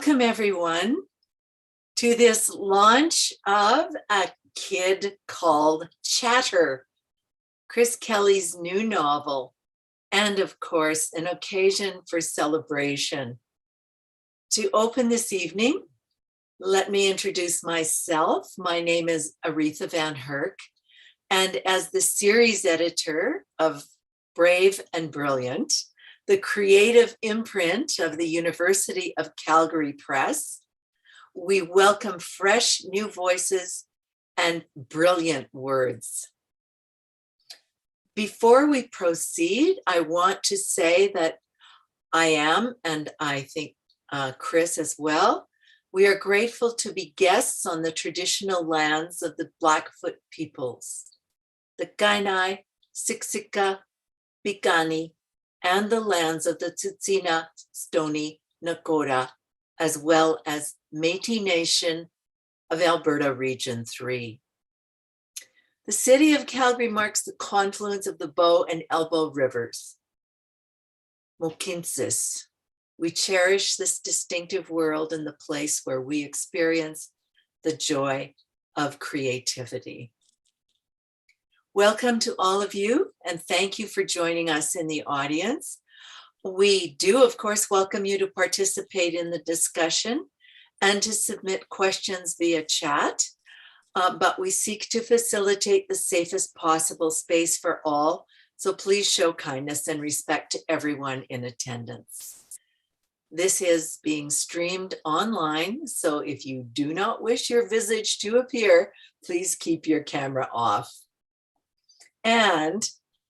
Welcome, everyone, to this launch of A Kid Called Chatter, Chris Kelly's new novel, and of course, an occasion for celebration. To open this evening, let me introduce myself. My name is Aritha van Herk, and as the series editor of Brave and Brilliant, the creative imprint of the University of Calgary Press, we welcome fresh new voices and brilliant words. Before we proceed, I want to say that I am, and I think Chris as well, we are grateful to be guests on the traditional lands of the Blackfoot peoples, the Kainai, Siksika, Piikani, and the lands of the Tsuut'ina, Stoney, Nakota, as well as Métis Nation of Alberta Region 3. The city of Calgary marks the confluence of the Bow and Elbow rivers. Mokinsis, we cherish this distinctive world and the place where we experience the joy of creativity. Welcome to all of you, and thank you for joining us in the audience. We do, of course, welcome you to participate in the discussion and to submit questions via chat, but we seek to facilitate the safest possible space for all, so please show kindness and respect to everyone in attendance. This is being streamed online, so if you do not wish your visage to appear, please keep your camera off. And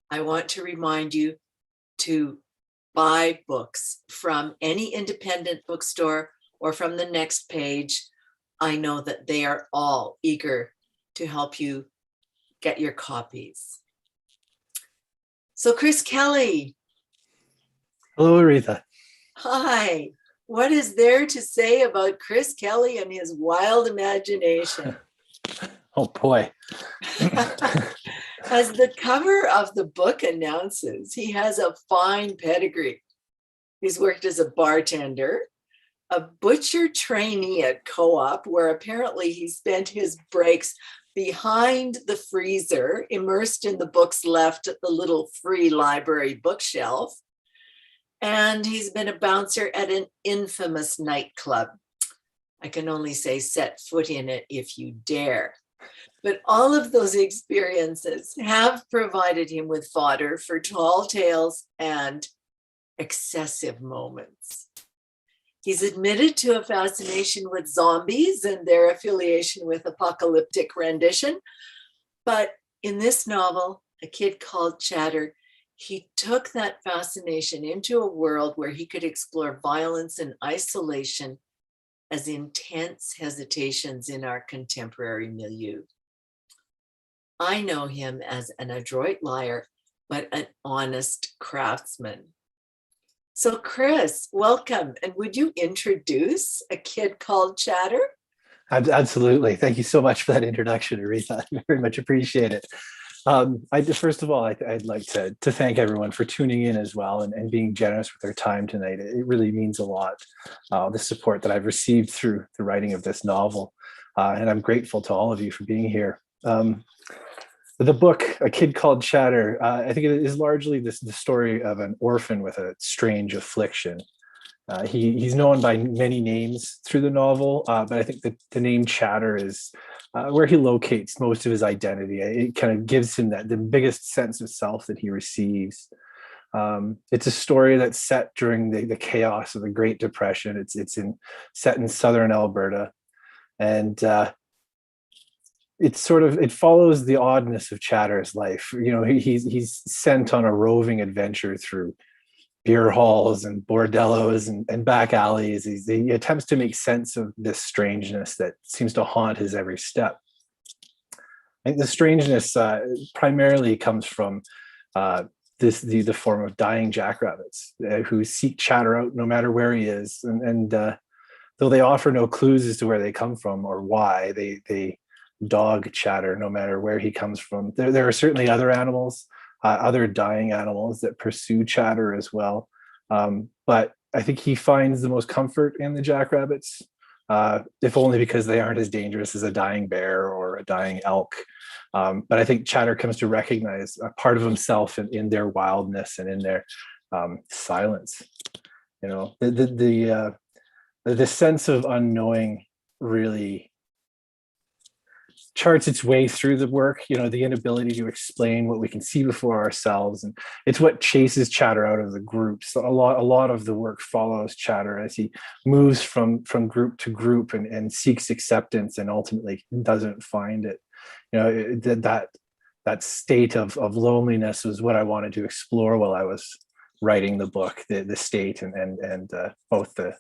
I want to remind you to buy books from any independent bookstore or from the next page. I know that they are all eager to help you get your copies. So Chris Kelly. Hello, Aritha. Hi. What is there to say about Chris Kelly and his wild imagination? Oh boy. As the cover of the book announces, he has a fine pedigree. He's worked as a bartender, a butcher trainee at Co-op, where apparently he spent his breaks behind the freezer, immersed in the books left at the little free library bookshelf. And he's been a bouncer at an infamous nightclub. I can only say set foot in it if you dare. But all of those experiences have provided him with fodder for tall tales and excessive moments. He's admitted to a fascination with zombies and their affiliation with apocalyptic rendition. But in this novel, A Kid Called Chatter, he took that fascination into a world where he could explore violence and isolation as intense hesitations in our contemporary milieu. I know him as an adroit liar, but an honest craftsman. So Chris, welcome. And would you introduce A Kid Called Chatter? Absolutely. Thank you so much for that introduction, Aritha. I very much appreciate it. First of all, I'd like to thank everyone for tuning in as well and being generous with their time tonight. It really means a lot, the support that I've received through the writing of this novel. And I'm grateful to all of you for being here. The book, A Kid Called Chatter, I think it is largely the story of an orphan with a strange affliction. He's known by many names through the novel, but I think that the name Chatter is where he locates most of his identity. It kind of gives him the biggest sense of self that he receives. It's a story that's set during the chaos of the Great Depression. It's set in southern Alberta, and it follows the oddness of Chatter's life. You know, he's sent on a roving adventure through beer halls and bordellos and back alleys. He attempts to make sense of this strangeness that seems to haunt his every step. I think the strangeness primarily comes from the form of dying jackrabbits who seek Chatter out no matter where he is, and though they offer no clues as to where they come from or why, they dog Chatter no matter where he comes from. There are certainly other animals, other dying animals that pursue Chatter as well. But I think he finds the most comfort in the jackrabbits, if only because they aren't as dangerous as a dying bear or a dying elk. But I think Chatter comes to recognize a part of himself in their wildness and in their silence. You know, the sense of unknowing really charts its way through the work. You know, the inability to explain what we can see before ourselves, and it's what chases Chatter out of the groups. A lot of the work follows Chatter as he moves from group to group and seeks acceptance, and ultimately doesn't find it. You know, that state of loneliness was what I wanted to explore while I was writing the book, the state and both the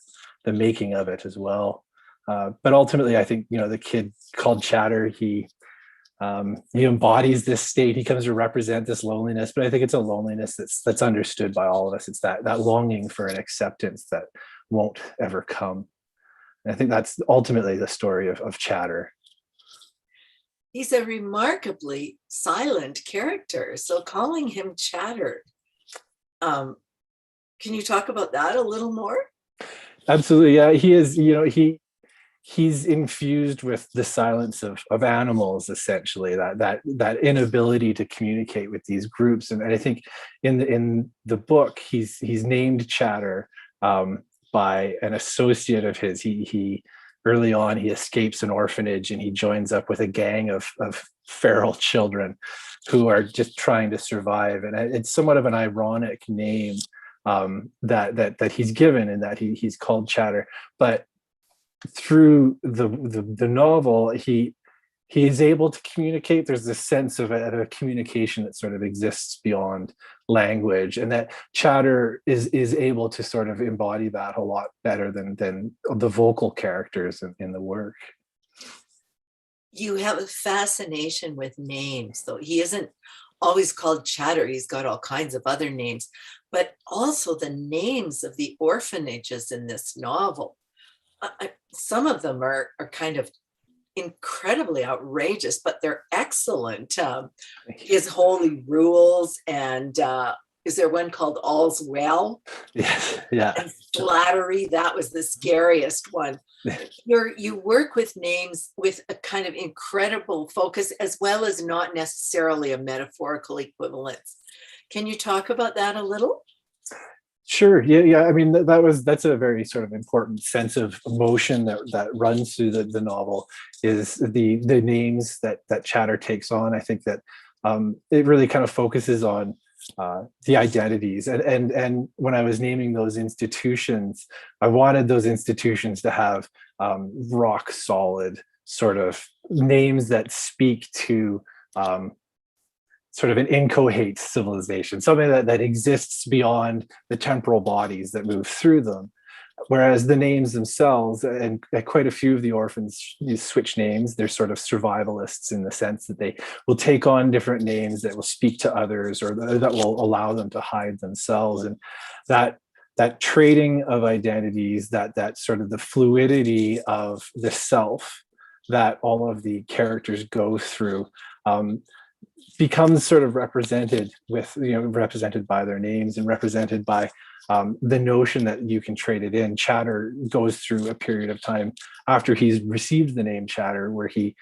making of it as well. But ultimately, I think, you know, the kid called Chatter, he embodies this state. He comes to represent this loneliness, but I think it's a loneliness that's understood by all of us. It's that longing for an acceptance that won't ever come. And I think that's ultimately the story of Chatter. He's a remarkably silent character, so calling him Chatter. Can you talk about that a little more? Absolutely, yeah. He is, you know, he's infused with the silence of animals, essentially, that inability to communicate with these groups. And I think in the book, he's named Chatter by an associate of his. He early on, he escapes an orphanage and he joins up with a gang of feral children who are just trying to survive. And it's somewhat of an ironic name that he's given, and that he's called Chatter. But through the novel, he is able to communicate. There's this sense of a communication that sort of exists beyond language, and that Chatter is able to sort of embody that a lot better than the vocal characters in the work. You have a fascination with names, though. He isn't always called Chatter. He's got all kinds of other names, but also the names of the orphanages in this novel. Some of them are kind of incredibly outrageous, but they're excellent. His Holy Rules, and is there one called All's Well? Yes, yeah. And Flattery, that was the scariest one. You work with names with a kind of incredible focus, as well as not necessarily a metaphorical equivalence. Can you talk about that a little? Sure. Yeah. I mean, that's a very sort of important sense of emotion that runs through the novel, is the names that Chatter takes on. I think that it really kind of focuses on the identities, and when I was naming those institutions, I wanted those institutions to have rock solid sort of names that speak to sort of an inchoate civilization, something that exists beyond the temporal bodies that move through them. Whereas the names themselves, and quite a few of the orphans switch names, they're sort of survivalists in the sense that they will take on different names that will speak to others, or that will allow them to hide themselves. And that trading of identities, that sort of the fluidity of the self that all of the characters go through, becomes sort of represented by their names, and represented by the notion that you can trade it in. Chatter goes through a period of time after he's received the name Chatter where he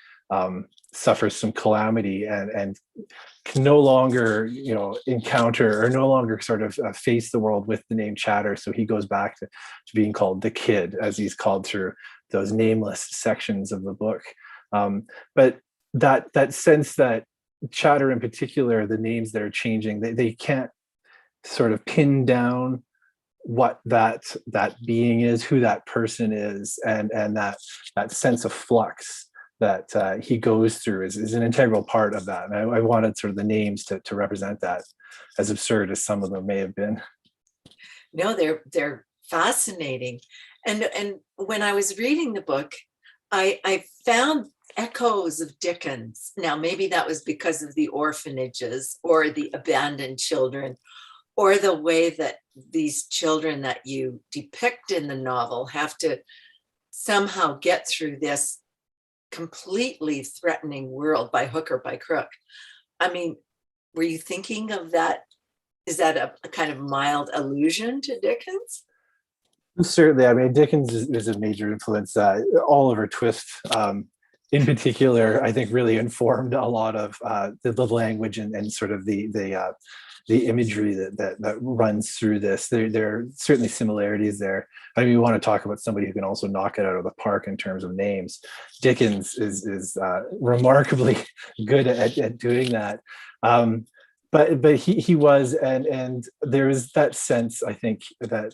suffers some calamity and can no longer, encounter, or no longer sort of face the world with the name Chatter. So he goes back to being called the Kid, as he's called through those nameless sections of the book. But that sense that Chatter in particular, the names that are changing, they can't sort of pin down what that being is, who that person is, and that sense of flux that he goes through is an integral part of that. And I wanted sort of the names to represent that, as absurd as some of them may have been. No, they're fascinating. And when I was reading the book, I found echoes of Dickens. Now, maybe that was because of the orphanages or the abandoned children, or the way that these children that you depict in the novel have to somehow get through this completely threatening world by hook or by crook. I mean, were you thinking of that? Is that a kind of mild allusion to Dickens? Certainly, I mean, Dickens is a major influence. Oliver Twist, in particular, I think really informed a lot of the language and sort of the imagery that runs through this. There are certainly similarities there. I mean, we want to talk about somebody who can also knock it out of the park in terms of names. Dickens is remarkably good at doing that. But he was, and there is that sense, I think, that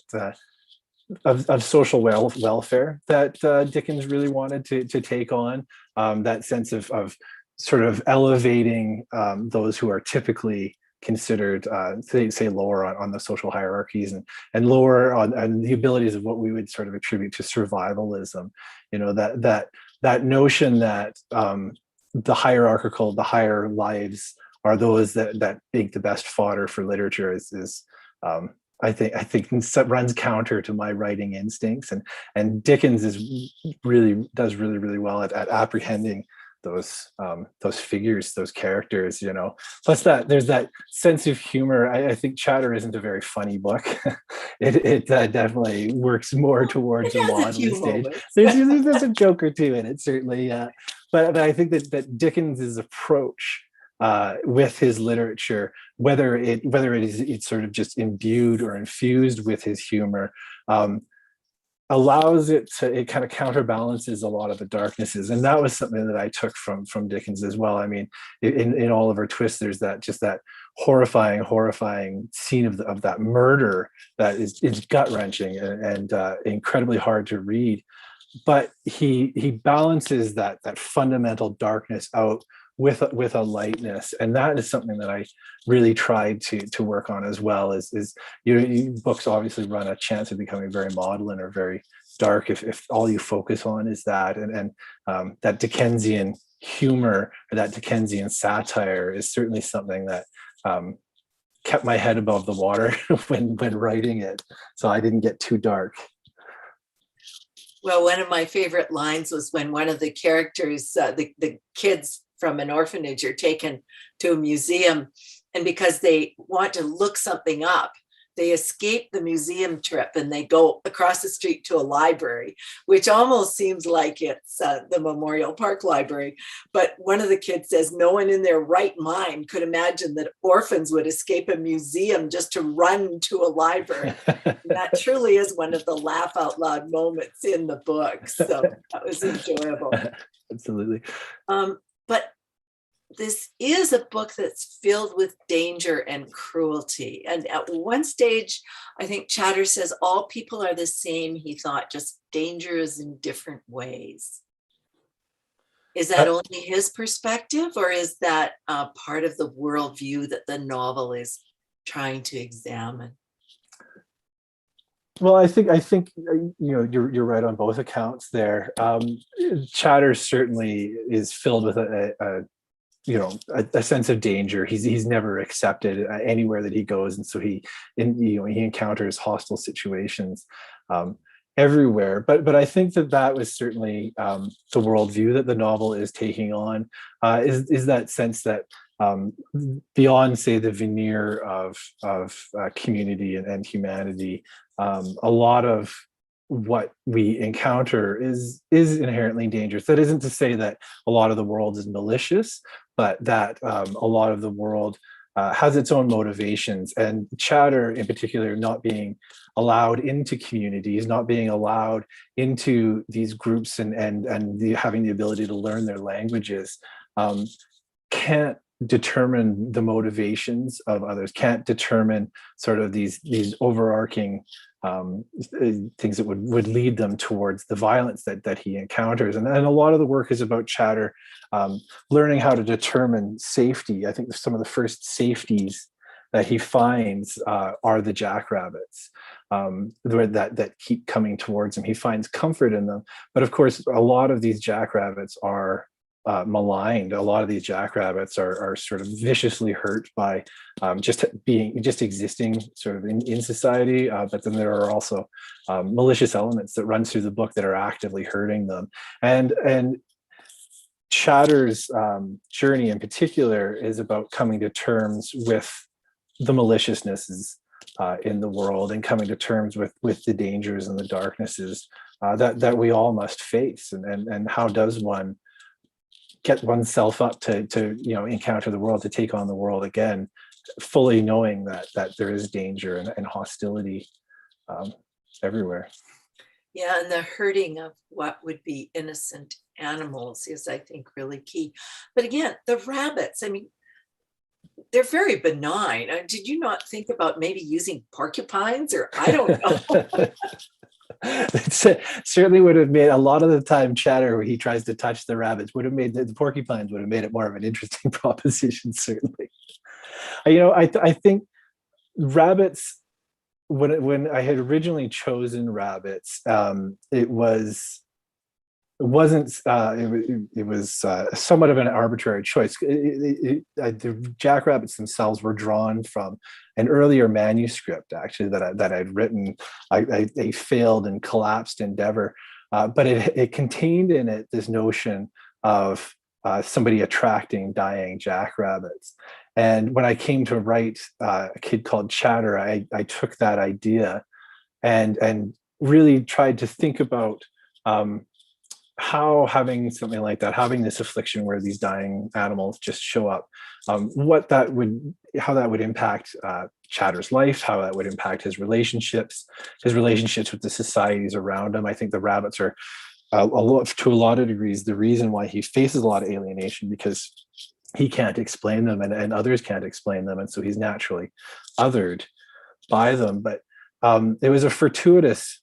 of social welfare that Dickens really wanted to take on, that sense of sort of elevating those who are typically considered, say lower on the social hierarchies, and lower on the abilities of what we would sort of attribute to survivalism. You know, that notion that the higher lives are those that make the best fodder for literature is I think runs counter to my writing instincts, and Dickens does really well at apprehending those figures, those characters, you know. Plus that there's that sense of humor. I think Chatter isn't a very funny book. It definitely works more towards a It has a maudlin few stage. moments. There's a joke or two in it, certainly. But I think that Dickens's approach with his literature, whether it's sort of just imbued or infused with his humor, allows it kind of counterbalances a lot of the darknesses. And that was something that I took from Dickens as well. I mean, in Oliver Twist, there's that horrifying scene of that murder that is gut wrenching and incredibly hard to read. But he balances that fundamental darkness out with a lightness, and that is something that I really tried to work on as well. Is books obviously run a chance of becoming very maudlin or very dark if all you focus on is that, and that Dickensian humor or that Dickensian satire is certainly something that kept my head above the water when writing it, so I didn't get too dark. Well, one of my favorite lines was when one of the characters, the kids from an orphanage, are taken to a museum, and because they want to look something up, they escape the museum trip and they go across the street to a library, which almost seems like it's the Memorial Park Library. But one of the kids says no one in their right mind could imagine that orphans would escape a museum just to run to a library. That truly is one of the laugh out loud moments in the book. So that was enjoyable. Absolutely. But this is a book that's filled with danger and cruelty. And at one stage, I think Chatter says all people are the same. He thought just dangerous in different ways. Is that only his perspective, or is that part of the worldview that the novel is trying to examine? Well, I think you're right on both accounts there. Chatter certainly is filled with a sense of danger. He's never accepted anywhere that he goes, and so he encounters hostile situations everywhere. But I think that was certainly the worldview that the novel is taking on, is that sense that beyond, say, the veneer of community and humanity, a lot of what we encounter is inherently dangerous. That isn't to say that a lot of the world is malicious, but that a lot of the world has its own motivations. And Chatter, in particular, not being allowed into communities, not being allowed into these groups, and having the ability to learn their languages, can't determine the motivations of others, can't determine sort of these overarching things that would lead them towards the violence that he encounters. And a lot of the work is about Chatter learning how to determine safety. I think some of the first safeties that he finds are the jackrabbits that keep coming towards him. He finds comfort in them, but of course a lot of these jackrabbits are maligned. A lot of these jackrabbits are sort of viciously hurt by just existing sort of in society, but then there are also malicious elements that run through the book that are actively hurting them. And Chatter's journey in particular is about coming to terms with the maliciousnesses in the world, and coming to terms with the dangers and the darknesses that we all must face. And how does one get oneself up to encounter the world, to take on the world again, fully knowing that there is danger and hostility everywhere. Yeah, and the hurting of what would be innocent animals is, I think, really key. But again, the rabbits, I mean, they're very benign. Did you not think about maybe using porcupines, or I don't know? It certainly would have made, a lot of the time, Chatter, where he tries to touch the rabbits, would have made the porcupines would have made it more of an interesting proposition, certainly. I think rabbits, when I had originally chosen rabbits, it was somewhat of an arbitrary choice. The jackrabbits themselves were drawn from an earlier manuscript, actually, that I'd written, a failed and collapsed endeavor, but it contained in it this notion of somebody attracting dying jackrabbits. And when I came to write A Kid Called Chatter, I took that idea and really tried to think about how having something like that, having this affliction where these dying animals just show up, how that would impact Chatter's life, how that would impact his relationships with the societies around him. I think the rabbits are, to a lot of degrees, the reason why he faces a lot of alienation, because he can't explain them, and others can't explain them, and so he's naturally othered by them. But it was a fortuitous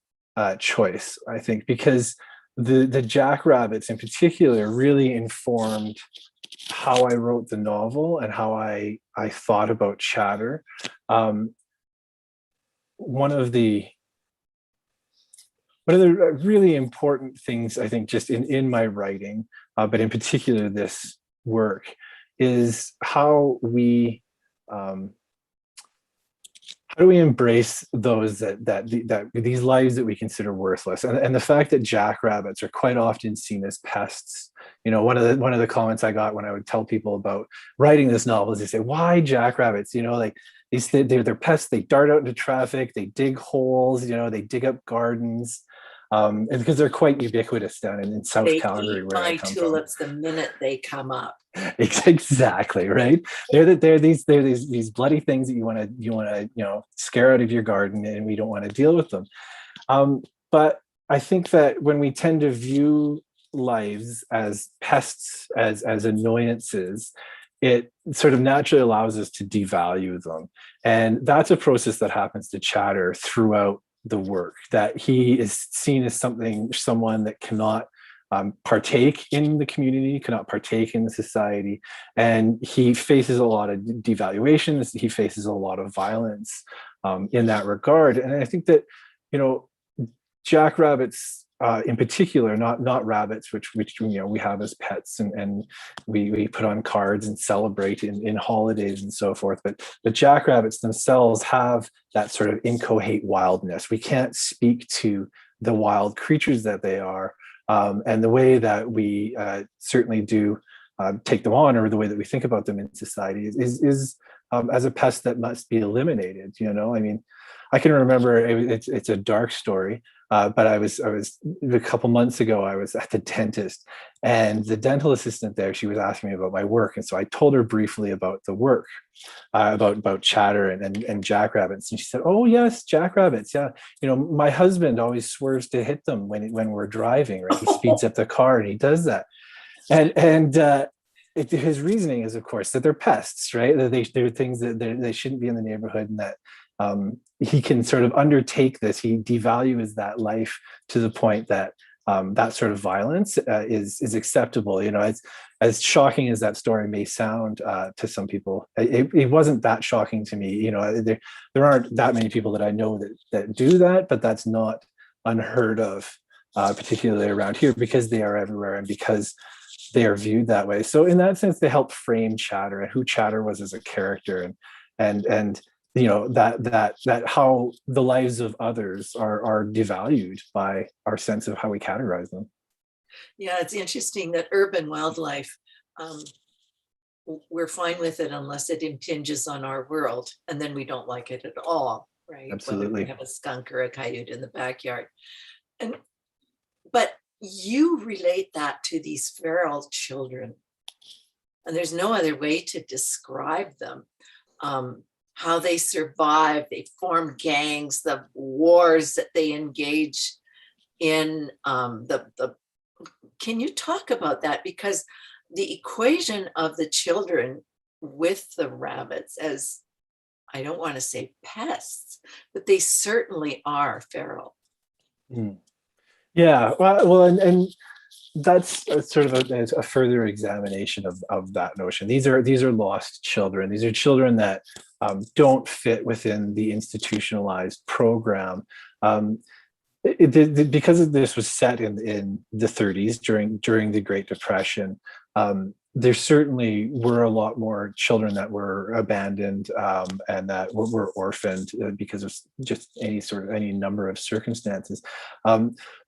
choice, I think, because the jackrabbits in particular really informed how I wrote the novel and how I thought about Chatter. One of the really important things, I think, just in my writing, but in particular this work, is how do we embrace those that these lives that we consider worthless, and the fact that jackrabbits are quite often seen as pests. One of the comments I got when I would tell people about writing this novel is, they say, why jackrabbits? Like they're pests. They dart out into traffic. They dig holes. They dig up gardens. And because they're quite ubiquitous down in South They Calgary, eat where I my come tulips the minute they come up. Exactly, right. They're these bloody things that you want to scare out of your garden, and we don't want to deal with them. But I think that when we tend to view lives as pests, as annoyances, it sort of naturally allows us to devalue them, and that's a process that happens to Chatter throughout the work. That he is seen as someone that cannot partake in the community, cannot partake in the society, and he faces a lot of devaluations. He faces a lot of violence in that regard. And I think that jackrabbits in particular, not rabbits, which we have as pets, and we put on cards and celebrate in holidays and so forth, but the jackrabbits themselves have that sort of inchoate wildness. We can't speak to the wild creatures that they are, and the way that we certainly do take them on, or the way that we think about them in society, is as a pest that must be eliminated. I mean, I can remember it's a dark story, but I was a couple months ago, I was at the dentist, and the dental assistant there, she was asking me about my work, and so I told her briefly about the work, about Chatter and jackrabbits, and she said, "Oh yes, jackrabbits, yeah. My husband always swerves to hit them when we're driving, right? He speeds up the car and he does that." And his reasoning is, of course, that they're pests, right? That they're things that they shouldn't be in the neighborhood, and that he can sort of undertake this. He devalues that life to the point that that sort of violence is acceptable. As shocking as that story may sound to some people, it wasn't that shocking to me. There aren't that many people that I know that do that, but that's not unheard of, particularly around here, because they are everywhere and because they are viewed that way. So in that sense, they help frame Chatter and who Chatter was as a character, and that how the lives of others are devalued by our sense of how we categorize them. Yeah, it's interesting that urban wildlife, we're fine with it unless it impinges on our world, and then we don't like it at all. right? Whether we Absolutely. have a skunk or a coyote in the backyard. And but you relate that to these feral children, and there's no other way to describe them. How they survive, they form gangs, the wars that they engage in. Can you talk about that? Because the equation of the children with the rabbits, as I don't want to say pests, but they certainly are feral. Mm. Yeah, well, and that's sort of a further examination of that notion. These are lost children. These are children that don't fit within the institutionalized program. Um, because this was set in the 30s during the Great Depression, there certainly were a lot more children that were abandoned and that were orphaned because of just any number of circumstances.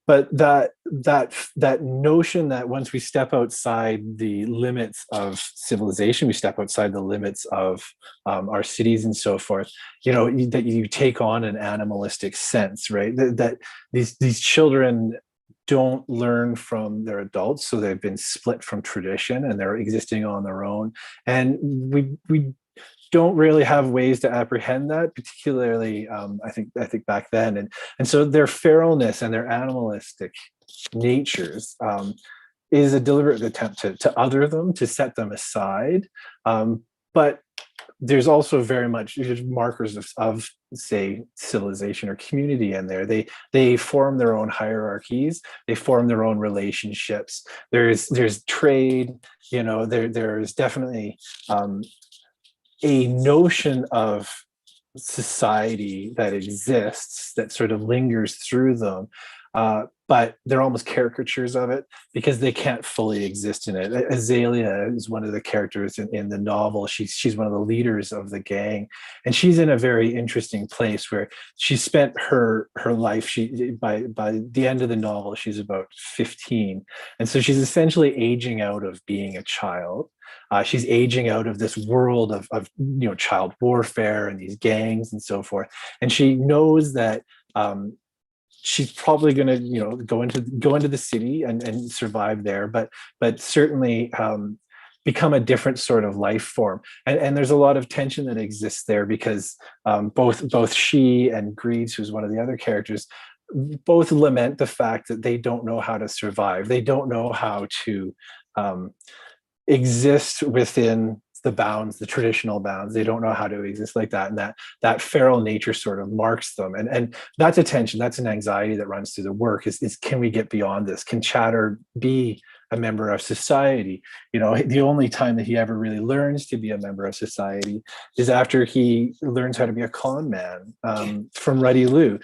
But that notion that once we step outside the limits of civilization, we step outside the limits of our cities and so forth, that you take on an animalistic sense, right? That these children don't learn from their adults, so they've been split from tradition and they're existing on their own. And we don't really have ways to apprehend that, particularly I think back then. And so their feralness and their animalistic natures is a deliberate attempt to other them, to set them aside. But there's also very much markers of say civilization or community in there. They form their own hierarchies, they form their own relationships. There's trade, there's definitely a notion of society that exists that sort of lingers through them, but they're almost caricatures of it because they can't fully exist in it. Azalea is one of the characters in the novel. She's one of the leaders of the gang, and she's in a very interesting place where she spent her life. She by the end of the novel, she's about 15, and so she's essentially aging out of being a child. She's aging out of this world of child warfare and these gangs and so forth, and she knows that she's probably going to go into the city and survive there, but certainly become a different sort of life form. And there's a lot of tension that exists there because both she and Greaves, who's one of the other characters, both lament the fact that they don't know how to survive. They don't know how to exist within the traditional bounds. They don't know how to exist like that, and that feral nature sort of marks them. And that's a tension, that's an anxiety that runs through the work. Is can we get beyond this? Can Chatter be a member of society? The only time that he ever really learns to be a member of society is after he learns how to be a con man from Ruddy Lou.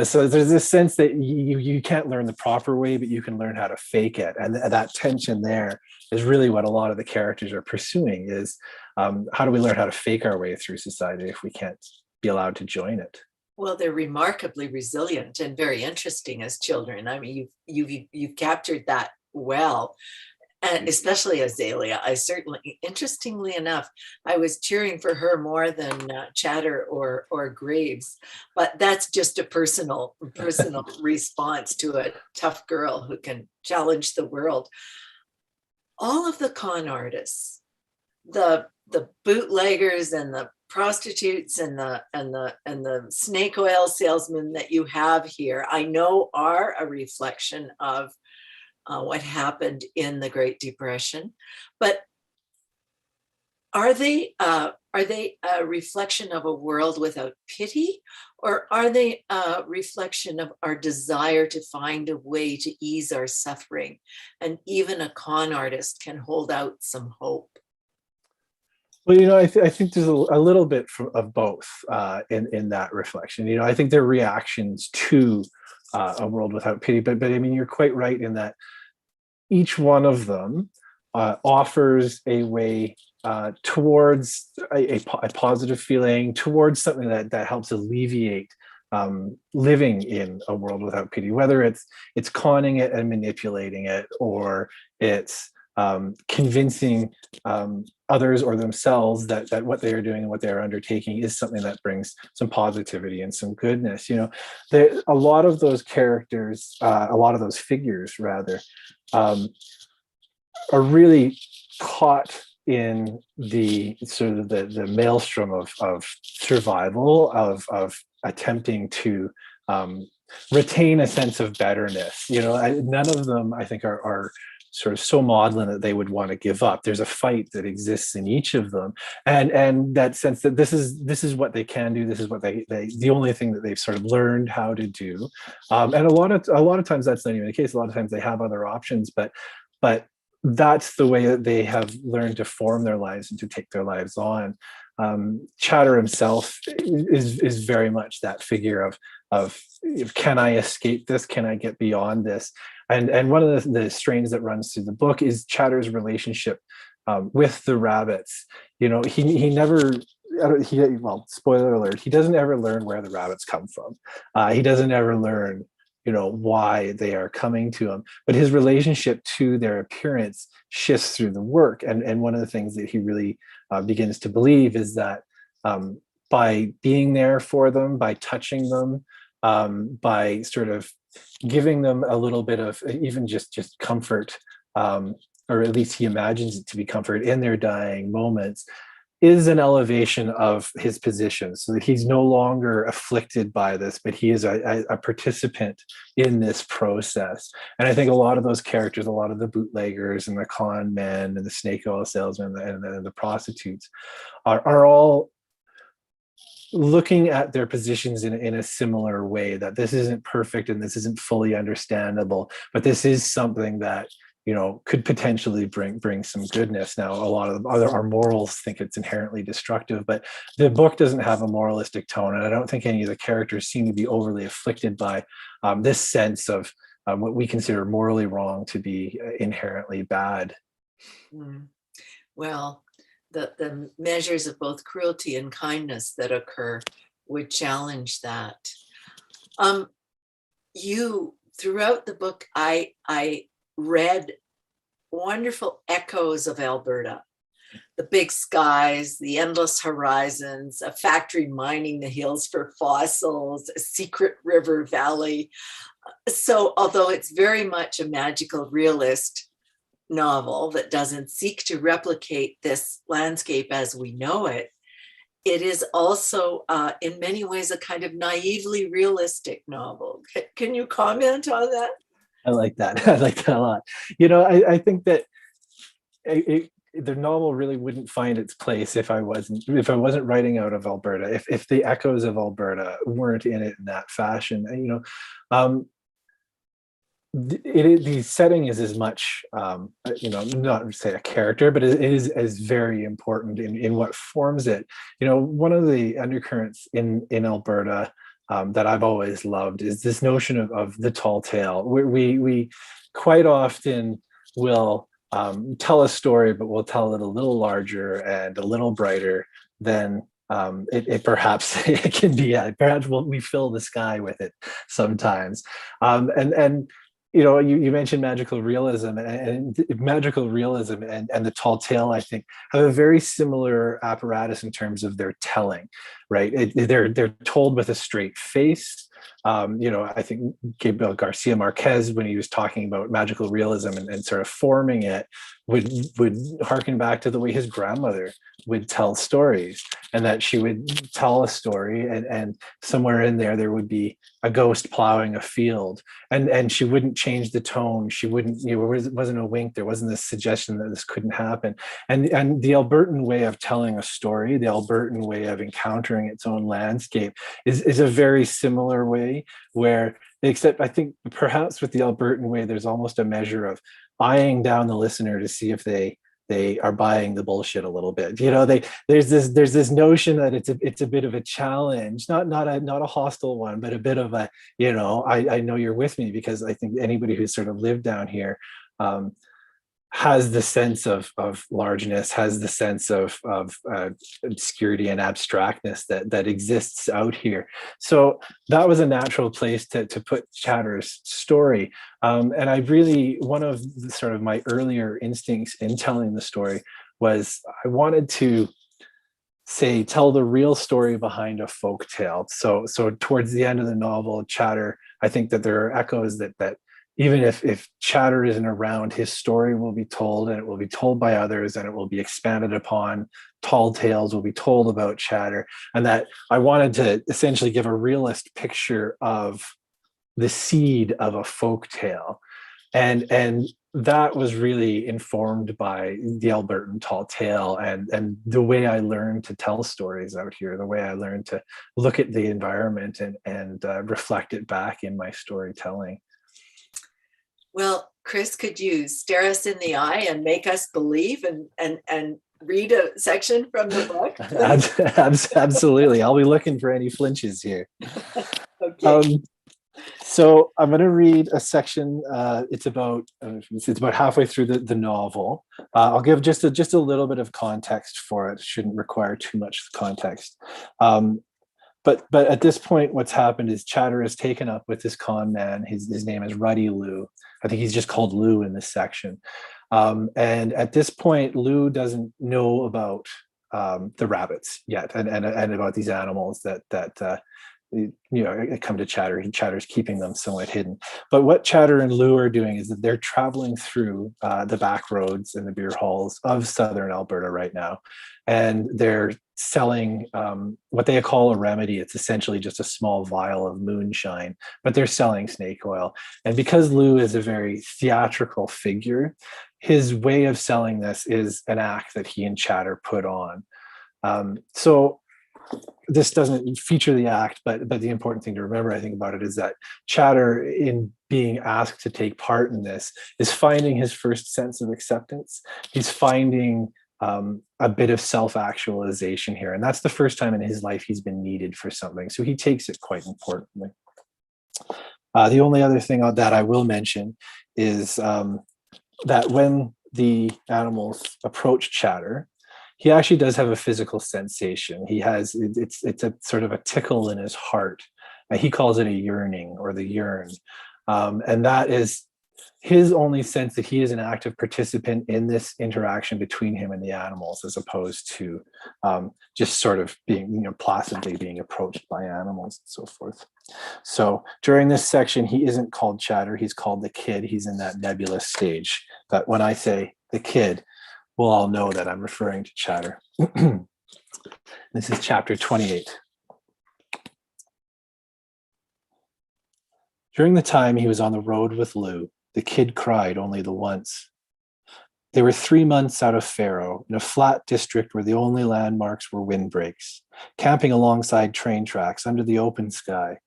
So there's this sense that you can't learn the proper way, but you can learn how to fake it. And that tension there is really what a lot of the characters are pursuing, is how do we learn how to fake our way through society if we can't be allowed to join it? Well, they're remarkably resilient and very interesting as children. I mean, you've captured that well, and especially Azalea. Interestingly enough, I was cheering for her more than Chatter or Graves, but that's just a personal response to a tough girl who can challenge the world. All of the con artists, the bootleggers and the prostitutes and the snake oil salesmen that you have here, I know are a reflection of what happened in the Great Depression, but are they a reflection of a world without pity, or are they a reflection of our desire to find a way to ease our suffering? And even a con artist can hold out some hope. Well, I think there's a little bit of both in that reflection. I think they're reactions to a world without pity, but I mean, you're quite right in that each one of them offers a way towards a positive feeling, towards something that helps alleviate living in a world without pity, whether it's conning it and manipulating it, or it's convincing others or themselves that what they are doing and what they are undertaking is something that brings some positivity and some goodness. A lot of those characters, a lot of those figures rather, are really caught in the sort of the maelstrom of survival, of attempting to retain a sense of betterness. None of them, I think, are sort of so maudlin that they would want to give up. There's a fight that exists in each of them, and that sense that this is what they can do. This is what they the only thing that they've sort of learned how to do. And a lot of times that's not even the case. A lot of times they have other options, but that's the way that they have learned to form their lives and to take their lives on. Chatter himself is very much that figure of can I escape this? Can I get beyond this? And one of the strains that runs through the book is Chatter's relationship with the rabbits. He never. Well, spoiler alert, he doesn't ever learn where the rabbits come from. He doesn't ever learn why they are coming to him, but his relationship to their appearance shifts through the work. And one of the things that he really begins to believe is that by being there for them, by touching them, by sort of giving them a little bit of even just comfort, or at least he imagines it to be comfort in their dying moments, is an elevation of his position, so that he's no longer afflicted by this, but he is a participant in this process. And I think a lot of those characters, a lot of the bootleggers and the con men and the snake oil salesmen and the prostitutes are all looking at their positions in a similar way, that this isn't perfect and this isn't fully understandable, but this is something that could potentially bring some goodness. Now, a lot of our morals think it's inherently destructive, but the book doesn't have a moralistic tone, and I don't think any of the characters seem to be overly afflicted by this sense of what we consider morally wrong to be inherently bad. Well, the measures of both cruelty and kindness that occur would challenge that. You, throughout the book, I read wonderful echoes of Alberta, the big skies, the endless horizons, a factory mining the hills for fossils, a secret river valley. So although it's very much a magical realist novel that doesn't seek to replicate this landscape as we know it, it is also in many ways a kind of naively realistic novel. Can you comment on that? I like that. I like that a lot. I think that the novel really wouldn't find its place if I wasn't writing out of Alberta, if the echoes of Alberta weren't in it in that fashion. The setting is as much, not say a character, but it is very important in what forms it. One of the undercurrents in Alberta that I've always loved is this notion of the tall tale. We quite often will tell a story, but we'll tell it a little larger and a little brighter than it perhaps it can be. Perhaps we fill the sky with it sometimes. And you mentioned magical realism, and magical realism and the tall tale, I think, have a very similar apparatus in terms of their telling, right? They're told with a straight face. I think Gabriel Garcia Marquez, when he was talking about magical realism and sort of forming it, would harken back to the way his grandmother would tell stories, and that she would tell a story and somewhere in there would be a ghost plowing a field, and she wouldn't change the tone. She wouldn't, there wasn't a wink. There wasn't this suggestion that this couldn't happen. And the Albertan way of telling a story, the Albertan way of encountering its own landscape is a very similar way, where, except I think perhaps with the Albertan way, there's almost a measure of eyeing down the listener to see if they are buying the bullshit a little bit. There's this notion that it's a bit of a challenge, not a hostile one, but a bit of a, I know you're with me, because I think anybody who's sort of lived down here has the sense of largeness, has the sense of obscurity and abstractness that exists out here. So that was a natural place to put Chatter's story. And I really, one of the, sort of my earlier instincts in telling the story was I wanted to tell the real story behind a folk tale. So towards the end of the novel, Chatter, I think that there are echoes that even if Chatter isn't around, his story will be told, and it will be told by others, and it will be expanded upon. Tall tales will be told about Chatter, and that I wanted to essentially give a realist picture of the seed of a folk tale. And that was really informed by the Albertan tall tale and the way I learned to tell stories out here, the way I learned to look at the environment and reflect it back in my storytelling. Well, Chris, could you stare us in the eye and make us believe and read a section from the book? Absolutely. I'll be looking for any flinches here. Okay. So I'm going to read a section. It's about halfway through the novel. I'll give just a little bit of context for it. Shouldn't require too much context. But at this point, what's happened is Chatter is taken up with this con man. His name is Ruddy Lou. I think he's just called Lou in this section. And at this point, Lou doesn't know about the rabbits yet, and about these animals that come to Chatter. Chatter's keeping them somewhat hidden. But what Chatter and Lou are doing is that they're traveling through the back roads and the beer halls of southern Alberta right now, and they're selling what they call a remedy. It's essentially just a small vial of moonshine, but they're selling snake oil. And because Lou is a very theatrical figure, his way of selling this is an act that he and Chatter put on. So this doesn't feature the act, but the important thing to remember, I think, about it is that Chatter, in being asked to take part in this, is finding his first sense of acceptance. He's finding a bit of self-actualization here, and that's the first time in his life he's been needed for something. So he takes it quite importantly. The only other thing that I will mention is that when the animals approach Chatter, he actually does have a physical sensation. It's a sort of a tickle in his heart. He calls it a yearning, or the yearn. And that is his only sense that he is an active participant in this interaction between him and the animals, as opposed to just sort of being, placidly being approached by animals and so forth. So during this section, he isn't called Chatter, he's called the Kid. He's in that nebulous stage. But when I say the Kid, we'll all know that I'm referring to Chatter. This is chapter 28. During the time he was on the road with Lou, the Kid cried only the once. They were 3 months out of Faro, in a flat district where the only landmarks were windbreaks, camping alongside train tracks under the open sky,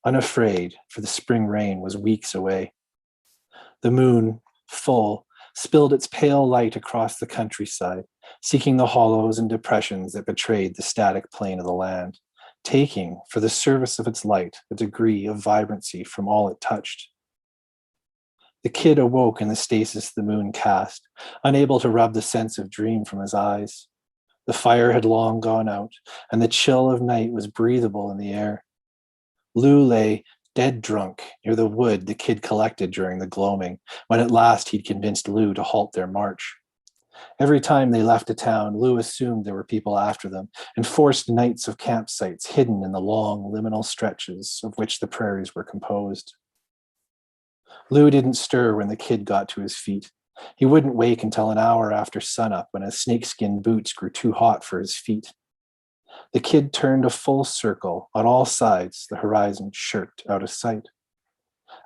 unafraid, for the spring rain was weeks away. The moon, full, spilled its pale light across the countryside, seeking the hollows and depressions that betrayed the static plane of the land, taking, for the service of its light, a degree of vibrancy from all it touched. The Kid awoke in the stasis the moon cast, unable to rub the sense of dream from his eyes. The fire had long gone out, and the chill of night was breathable in the air. Lou lay dead drunk near the wood the Kid collected during the gloaming, when at last he'd convinced Lou to halt their march. Every time they left a town, Lou assumed there were people after them, and forced nights of campsites hidden in the long liminal stretches of which the prairies were composed. Lou didn't stir when the Kid got to his feet. He wouldn't wake until an hour after sunup, when his snakeskin boots grew too hot for his feet. The Kid turned a full circle. On all sides, the horizon shirked out of sight.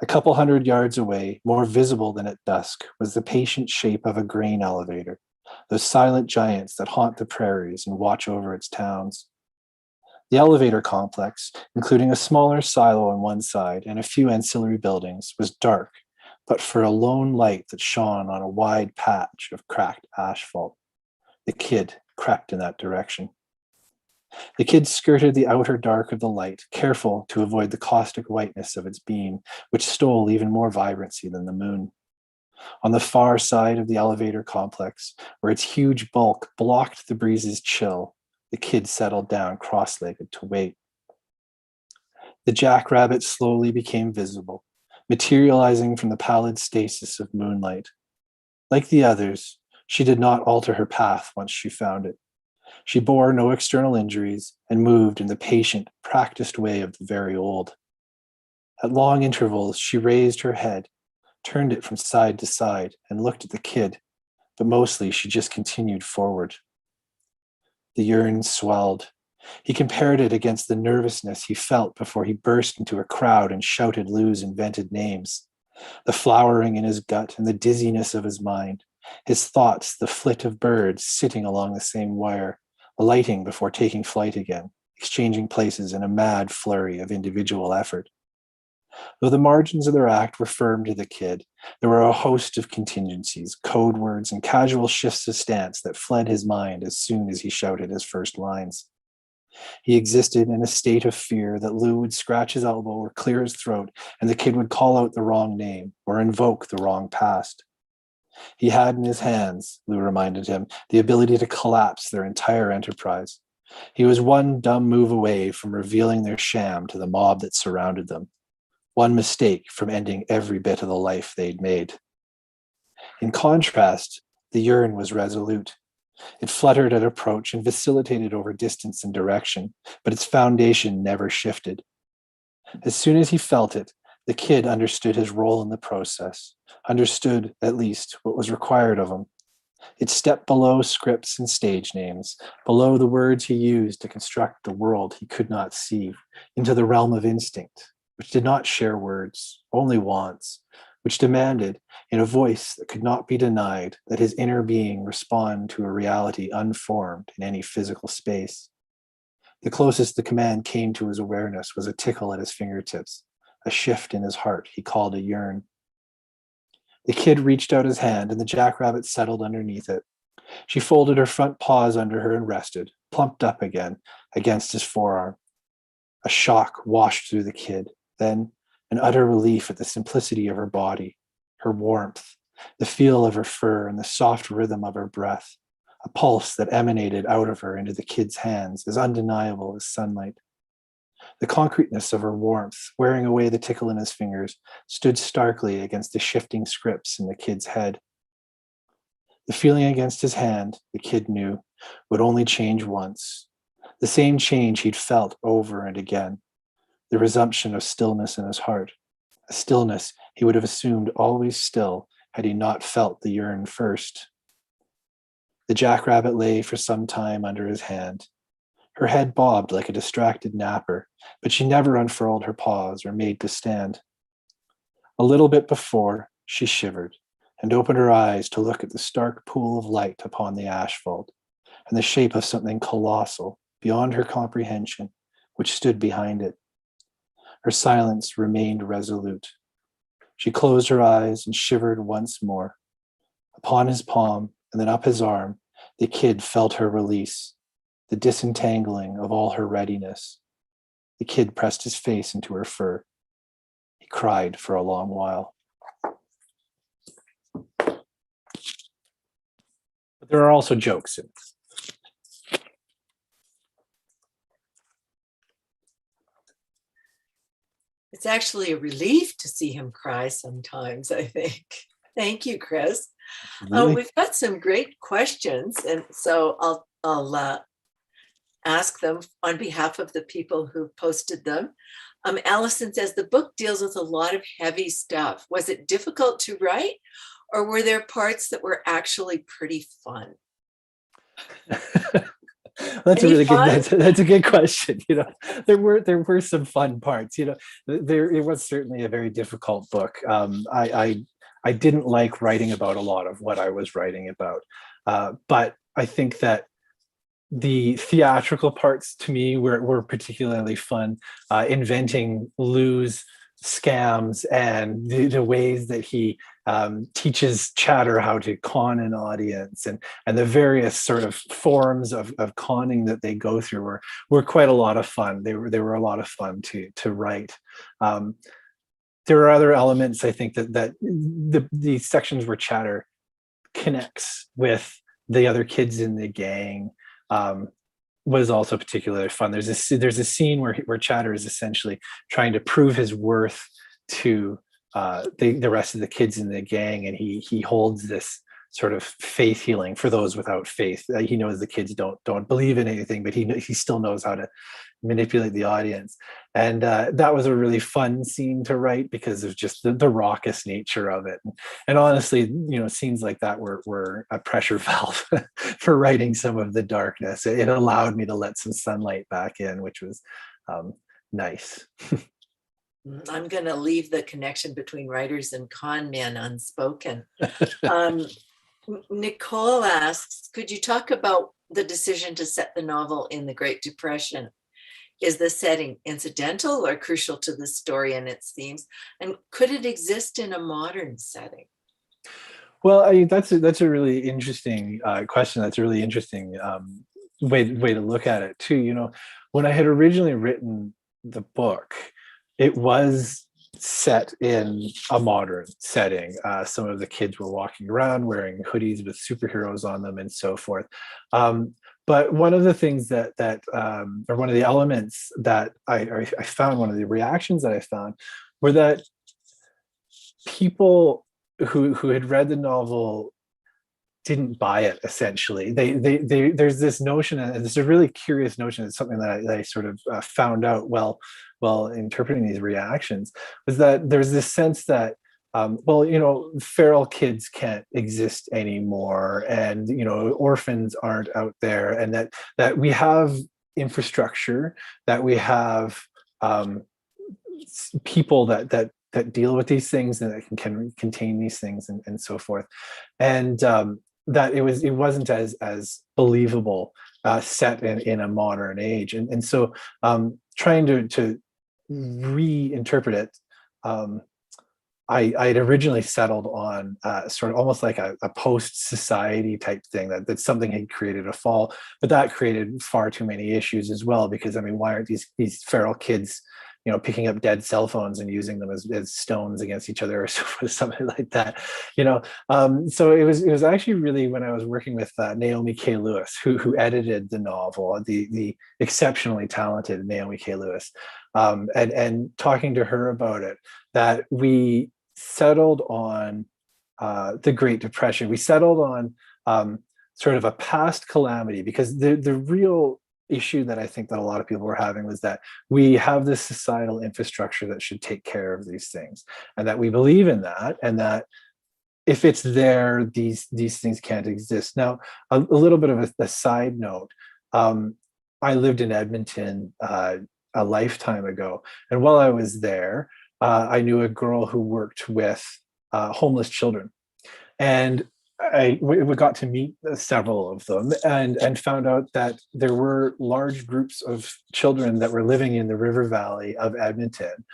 A couple 100 yards away, more visible than at dusk, was the patient shape of a grain elevator, those silent giants that haunt the prairies and watch over its towns. The elevator complex, including a smaller silo on one side and a few ancillary buildings, was dark, but for a lone light that shone on a wide patch of cracked asphalt. The Kid crept in that direction. The Kid skirted the outer dark of the light, careful to avoid the caustic whiteness of its beam, which stole even more vibrancy than the moon. On the far side of the elevator complex, where its huge bulk blocked the breeze's chill, the kid settled down cross-legged to wait. The jackrabbit slowly became visible, materializing from the pallid stasis of moonlight. Like the others, she did not alter her path once she found it. She bore no external injuries and moved in the patient, practiced way of the very old. At long intervals, she raised her head, turned it from side to side, and looked at the kid, but mostly she just continued forward. The yearn swelled. He compared it against the nervousness he felt before he burst into a crowd and shouted Lou's invented names. The flowering in his gut and the dizziness of his mind, his thoughts the flit of birds sitting along the same wire, alighting before taking flight again, exchanging places in a mad flurry of individual effort. Though the margins of their act were firm to the kid, there were a host of contingencies, code words, and casual shifts of stance that fled his mind as soon as he shouted his first lines. He existed in a state of fear that Lou would scratch his elbow or clear his throat, and the kid would call out the wrong name or invoke the wrong past. He had in his hands, Lou reminded him, the ability to collapse their entire enterprise. He was one dumb move away from revealing their sham to the mob that surrounded them. One mistake from ending every bit of the life they'd made. In contrast, the yearn was resolute. It fluttered at approach and vacillated over distance and direction, but its foundation never shifted. As soon as he felt it, the kid understood his role in the process, understood, at least, what was required of him. It stepped below scripts and stage names, below the words he used to construct the world he could not see, into the realm of instinct, which did not share words, only wants, which demanded, in a voice that could not be denied, that his inner being respond to a reality unformed in any physical space. The closest the command came to his awareness was a tickle at his fingertips, a shift in his heart he called a yearn. The kid reached out his hand, and the jackrabbit settled underneath it. She folded her front paws under her and rested, plumped up again against his forearm. A shock washed through the kid, then an utter relief at the simplicity of her body, her warmth, the feel of her fur, and the soft rhythm of her breath, a pulse that emanated out of her into the kid's hands, as undeniable as sunlight. The concreteness of her warmth, wearing away the tickle in his fingers, stood starkly against the shifting scripts in the kid's head. The feeling against his hand, the kid knew, would only change once. The same change he'd felt over and again. The resumption of stillness in his heart, a stillness he would have assumed always still had he not felt the yearn first. The jackrabbit lay for some time under his hand. Her head bobbed like a distracted napper, but she never unfurled her paws or made to stand. A little bit before, she shivered and opened her eyes to look at the stark pool of light upon the asphalt and the shape of something colossal, beyond her comprehension, which stood behind it. Her silence remained resolute. She closed her eyes and shivered once more. Upon his palm and then up his arm, the kid felt her release, the disentangling of all her readiness. The kid pressed his face into her fur. He cried for a long while. But there are also jokes in this. It's actually a relief to see him cry sometimes, I think. Thank you, Chris. We've got some great questions, and so I'll ask them on behalf of the people who posted them. Allison says, the book deals with a lot of heavy stuff. Was it difficult to write, or were there parts that were actually pretty fun? That's a good question. You know, there were some fun parts. You know, it was certainly a very difficult book. I didn't like writing about a lot of what I was writing about, but I think that the theatrical parts to me were particularly fun. Inventing Lou's scams and the ways that he teaches Chatter how to con an audience, and the various sort of forms of conning that they go through were quite a lot of fun. They were a lot of fun to write. there are other elements, I think, that the sections where Chatter connects with the other kids in the gang was also particularly fun. There's a scene where Chatter is essentially trying to prove his worth to the rest of the kids in the gang, and he holds this sort of faith healing for those without faith. He knows the kids don't believe in anything, but he still knows how to manipulate the audience. And that was a really fun scene to write because of just the raucous nature of it. And honestly, scenes like that were a pressure valve for writing some of the darkness. It allowed me to let some sunlight back in, which was nice. I'm going to leave the connection between writers and con men unspoken. Nicole asks, could you talk about the decision to set the novel in the Great Depression? Is the setting incidental or crucial to the story and its themes? And could it exist in a modern setting? Well, that's a really interesting question. That's a really interesting way to look at it too. When I had originally written the book, it was set in a modern setting. Some of the kids were walking around wearing hoodies with superheroes on them and so forth. But one of the things or one of the elements that I found, one of the reactions that I found, were that people who had read the novel didn't buy it. Essentially, there's this notion, and it's a really curious notion. It's something that I sort of found out while interpreting these reactions, was that there's this sense that feral kids can't exist anymore, and orphans aren't out there, and that we have infrastructure, that we have people that deal with these things and that can contain these things and so forth, and that it wasn't as believable set in a modern age, and so trying to reinterpret it. I had originally settled on sort of almost like a post-society type thing, that something had created a fall, but that created far too many issues as well, because why aren't these feral kids picking up dead cell phones and using them as stones against each other or something like that, so it was actually really when I was working with Naomi K. Lewis, who edited the novel, the exceptionally talented Naomi K. Lewis, and talking to her about it, that we settled on the Great Depression. We settled on sort of a past calamity, because the real issue that I think that a lot of people were having was that we have this societal infrastructure that should take care of these things, and that we believe in that, and that if it's there, these things can't exist. Now, a little bit of a side note, I lived in Edmonton a lifetime ago, and while I was there, I knew a girl who worked with homeless children, and we got to meet several of them, and found out that there were large groups of children that were living in the river valley of Edmonton.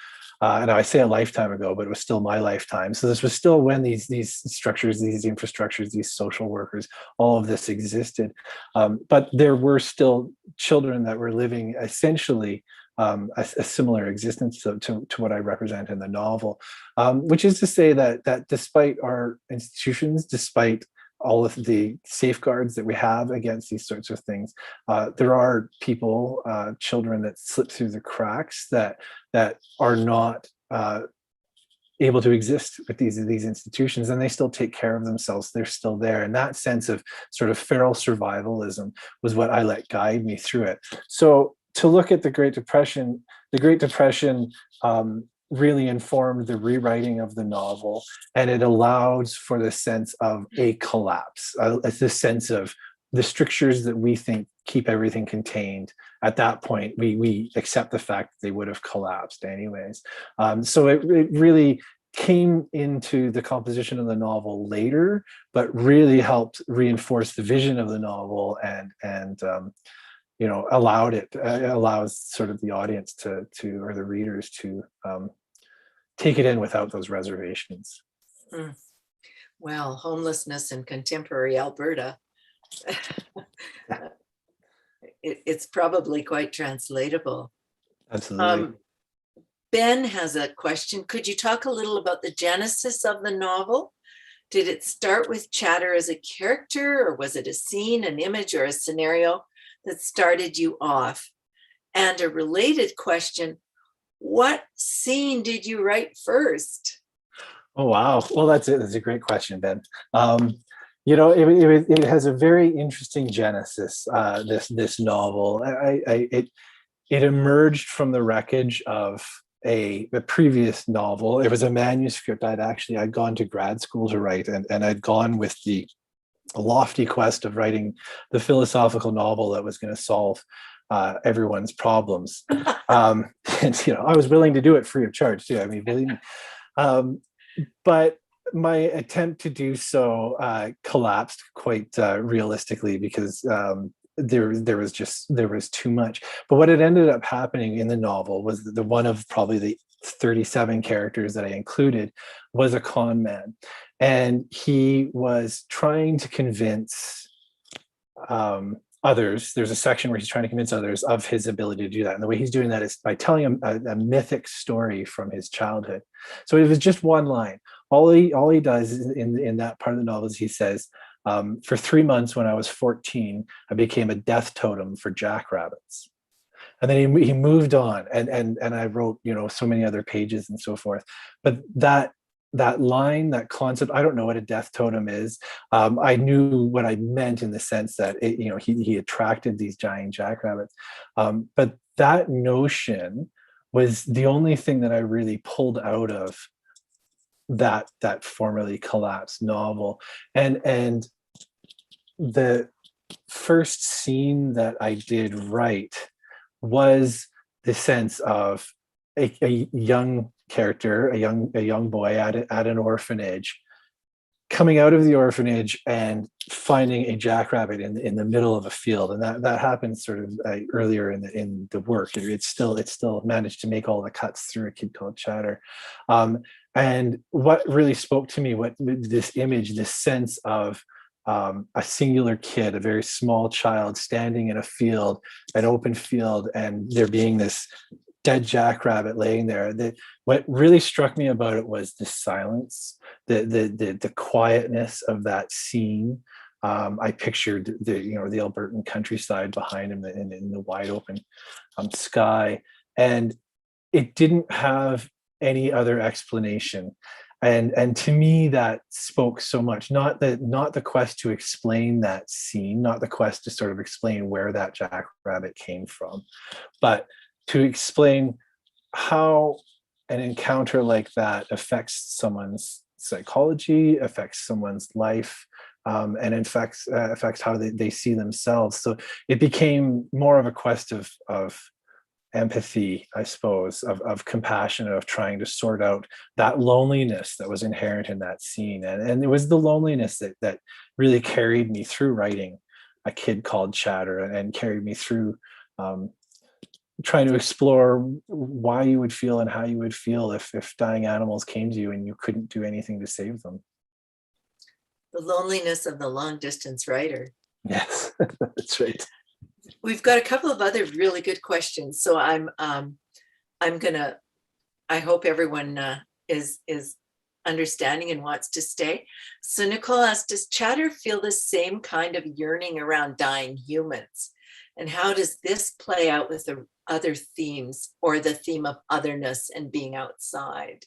And I say a lifetime ago, but it was still my lifetime. So this was still when these structures, these infrastructures, these social workers, all of this existed. But there were still children that were living essentially a similar existence to what I represent in the novel, which is to say that despite our institutions, despite all of the safeguards that we have against these sorts of things, there are people, children that slip through the cracks, that are not able to exist with these institutions, and they still take care of themselves. They're still there. And that sense of sort of feral survivalism was what I let guide me through it. So to look at the Great Depression really informed the rewriting of the novel, and it allows for the sense of a collapse, the sense of the strictures that we think keep everything contained. At that point, we accept the fact that they would have collapsed anyways. So it really came into the composition of the novel later, but really helped reinforce the vision of the novel, and allows sort of the audience to or the readers to take it in without those reservations. Well, homelessness in contemporary Alberta, it's probably quite translatable. Absolutely. Ben has a question. Could you talk a little about the genesis of the novel? Did it start with Chatter as a character, or was it a scene, an image, or a scenario that started you off? And a related question, what scene did you write first? Oh, wow. Well, that's it. That's a great question, Ben. It has a very interesting genesis. This novel, it emerged from the wreckage of a previous novel. It was a manuscript I'd gone to grad school to write, and I'd gone with the lofty quest of writing the philosophical novel that was going to solve everyone's problems. And I was willing to do it free of charge too. I mean, believe me. But my attempt to do so collapsed quite realistically, because there was too much. But what had ended up happening in the novel was that the one of probably the 37 characters that I included was a con man, and he was trying to convince others. There's a section where he's trying to convince others of his ability to do that, and the way he's doing that is by telling a mythic story from his childhood. So it was just one line. All he does in that part of the novel is he says, for 3 months when I was 14, I became a death totem for jackrabbits. And then he moved on, and I wrote so many other pages and so forth. But that line, that concept, I don't know what a death totem is. I knew what I meant in the sense that he attracted these giant jackrabbits. But that notion was the only thing that I really pulled out of that formerly collapsed novel. And the first scene that I did write was the sense of a young character, a young boy at an orphanage, coming out of the orphanage and finding a jackrabbit in the middle of a field. And that happens sort of earlier in the work. It still managed to make all the cuts through a kid called Chatter. And what really spoke to me, what this image, this sense of a singular kid, a very small child standing in a field, an open field, and there being this dead jackrabbit laying there. What really struck me about it was the silence, the quietness of that scene. I pictured the Albertan countryside behind him in the wide open sky, and it didn't have any other explanation. And to me, that spoke so much. Not the quest to explain that scene, not the quest to sort of explain where that jackrabbit came from, but to explain how an encounter like that affects someone's psychology, affects someone's life, and affects how they see themselves. So it became more of a quest of empathy, I suppose, of compassion, of trying to sort out that loneliness that was inherent in that scene. And it was the loneliness that really carried me through writing A Kid Called Chatter, and carried me through trying to explore why you would feel and how you would feel if dying animals came to you and you couldn't do anything to save them. The loneliness of the long distance writer. Yes, that's right. We've got a couple of other really good questions. So I hope everyone is understanding and wants to stay. So Nicole asked, does Chatter feel the same kind of yearning around dying humans? And how does this play out with the other themes, or the theme of otherness and being outside?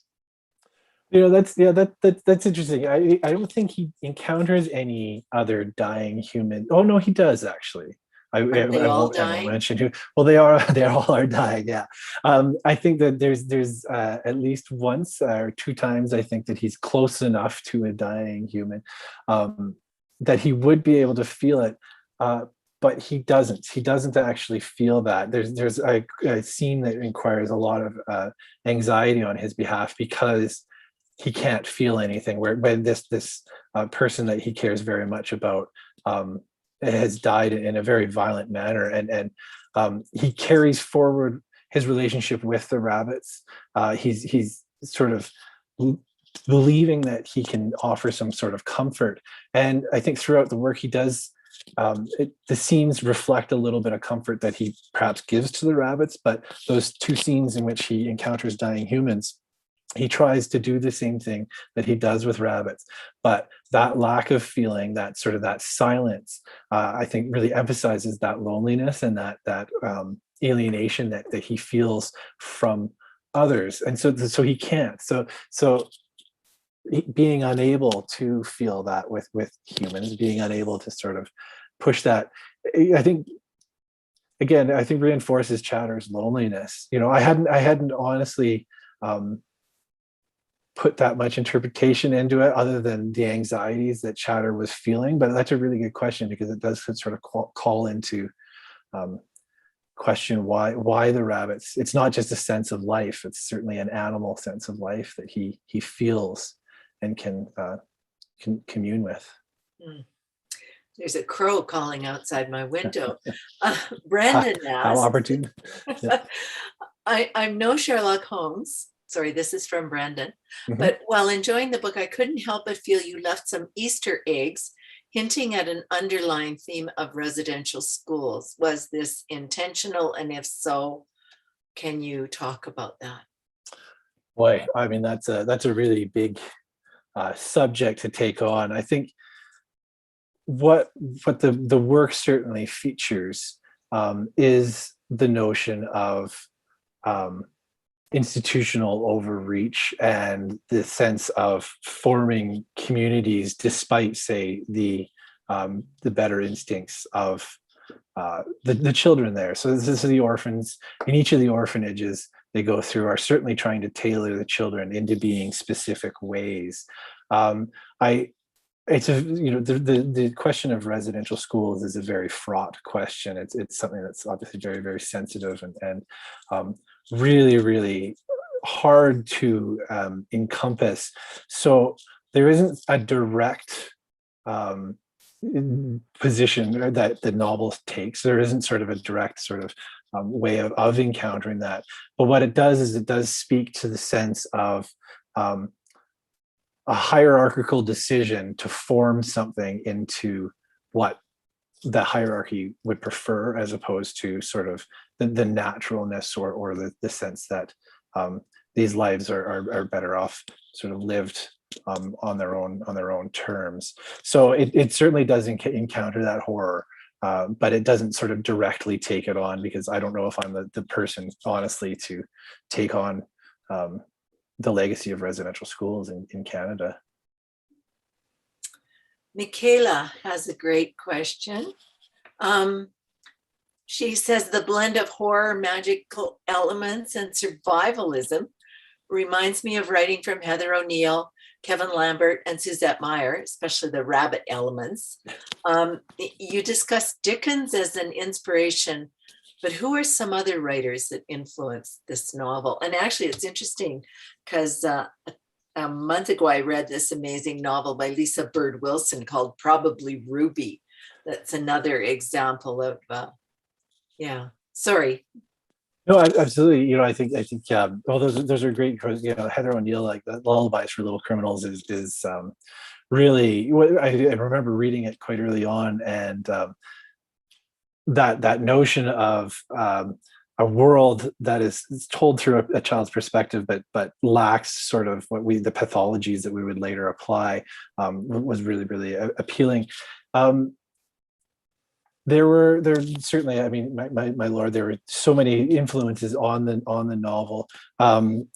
That's interesting. I don't think he encounters any other dying human. Oh no, he does actually. I won't mention who. Well, they all are dying. Yeah. I think that there's at least once or two times I think that he's close enough to a dying human that he would be able to feel it. But he doesn't actually feel that. There's a scene that requires a lot of anxiety on his behalf, because he can't feel anything, when this person that he cares very much about has died in a very violent manner, and he carries forward his relationship with the rabbits. He's sort of believing that he can offer some sort of comfort, and I think throughout the work he does the scenes reflect a little bit of comfort that he perhaps gives to the rabbits, but those two scenes in which he encounters dying humans, he tries to do the same thing that he does with rabbits, but that lack of feeling, that sort of that silence, I think really emphasizes that loneliness and that alienation that he feels from others, and so he can't. So being unable to feel that with humans, being unable to sort of push that, I think reinforces Chatter's loneliness. I hadn't honestly put that much interpretation into it other than the anxieties that Chatter was feeling, but that's a really good question, because it does sort of call into question why the rabbits. It's not just a sense of life, it's certainly an animal sense of life that he feels and can commune with. There's a crow calling outside my window. Brandon asks, how opportune. Yeah. I'm no Sherlock Holmes. Sorry, this is from Brandon. Mhm. But while enjoying the book, I couldn't help but feel you left some Easter eggs hinting at an underlying theme of residential schools. Was this intentional? And if so, can you talk about that? Boy, I mean, that's a really big subject to take on. I think what the work certainly features is the notion of institutional overreach and the sense of forming communities despite, say, the better instincts of the children there. So this is the orphans. In each of the orphanages they go through are certainly trying to tailor the children into being specific ways. It's the question of residential schools is a very fraught question. It's something that's obviously very, very sensitive and really, really hard to encompass. So there isn't a direct position that the novel takes. There isn't sort of a direct sort of way of encountering that. But what it does is it does speak to the sense of a hierarchical decision to form something into what the hierarchy would prefer, as opposed to sort of the naturalness or the sense that these lives are better off sort of lived on their own terms. So it certainly does encounter that horror, but it doesn't sort of directly take it on, because I don't know if I'm the person, honestly, to take on the legacy of residential schools in Canada. Michaela has a great question. She says the blend of horror, magical elements, and survivalism reminds me of writing from Heather O'Neill, Kevin Lambert, and Suzette Meyer, especially the rabbit elements. You discussed Dickens as an inspiration, but who are some other writers that influenced this novel? And actually, it's interesting because a month ago, I read this amazing novel by Lisa Bird Wilson called Probably Ruby. That's another example of, sorry. No, absolutely. I think well, those are great. Heather O'Neill, like the Lullabies for Little Criminals, is really. I remember reading it quite early on, and that notion of a world that is told through a child's perspective, but lacks sort of the pathologies that we would later apply, was really, really appealing. There certainly, I mean, my lord, there were so many influences on the novel. To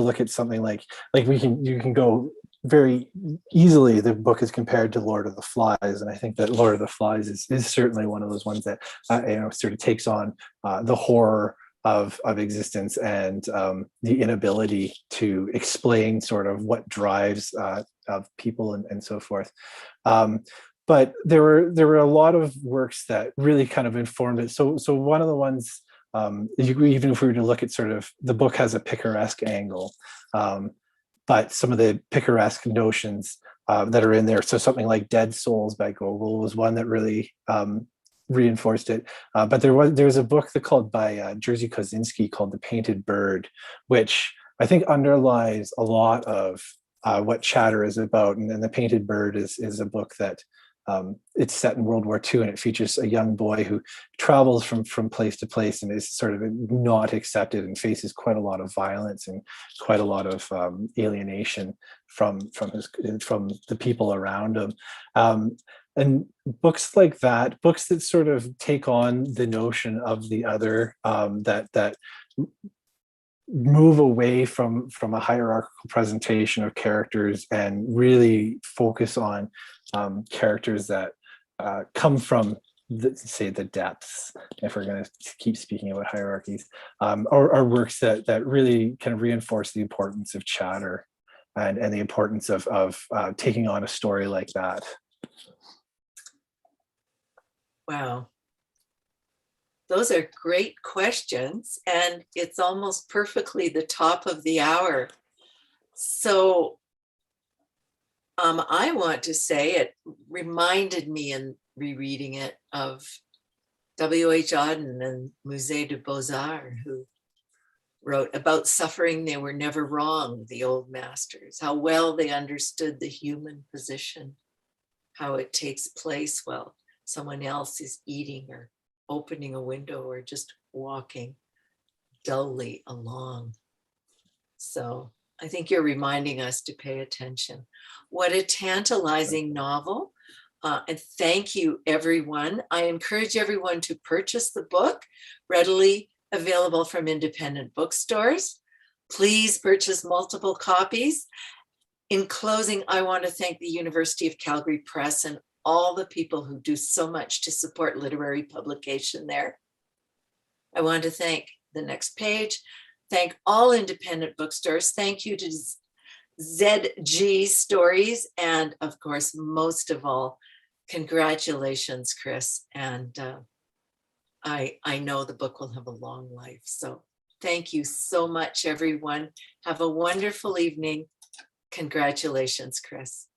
look at something like you can go very easily. The book is compared to Lord of the Flies, and I think that Lord of the Flies is certainly one of those ones that sort of takes on the horror of existence and the inability to explain sort of what drives of people and so forth. But there were a lot of works that really kind of informed it. So one of the ones, even if we were to look at sort of, the book has a picaresque angle, but some of the picaresque notions that are in there. So something like Dead Souls by Gogol was one that really reinforced it. But there was a book by Jerzy Kosinski called The Painted Bird, which I think underlies a lot of what Chatter is about. And The Painted Bird is a book that It's set in World War II, and it features a young boy who travels from place to place and is sort of not accepted and faces quite a lot of violence and quite a lot of alienation from the people around him. And books like that, books that sort of take on the notion of the other, that move away from a hierarchical presentation of characters and really focus on characters that come from the depths, if we're going to keep speaking about hierarchies, or works that really kind of reinforce the importance of chatter and the importance of taking on a story like that. Wow. Those are great questions, and it's almost perfectly the top of the hour. So I want to say it reminded me in rereading it of W.H. Auden and Musée de Beaux-Arts, who wrote about suffering. They were never wrong, the old masters, how well they understood the human position, how it takes place while someone else is eating or opening a window or just walking dully along. So I think you're reminding us to pay attention. What a tantalizing novel. And thank you, everyone. I encourage everyone to purchase the book, readily available from independent bookstores. Please purchase multiple copies. In closing, I want to thank the University of Calgary Press and all the people who do so much to support literary publication there. I want to thank the next page. Thank all independent bookstores. Thank you to ZG Stories. And of course, most of all, congratulations, Chris. And I know the book will have a long life. So thank you so much, everyone. Have a wonderful evening. Congratulations, Chris.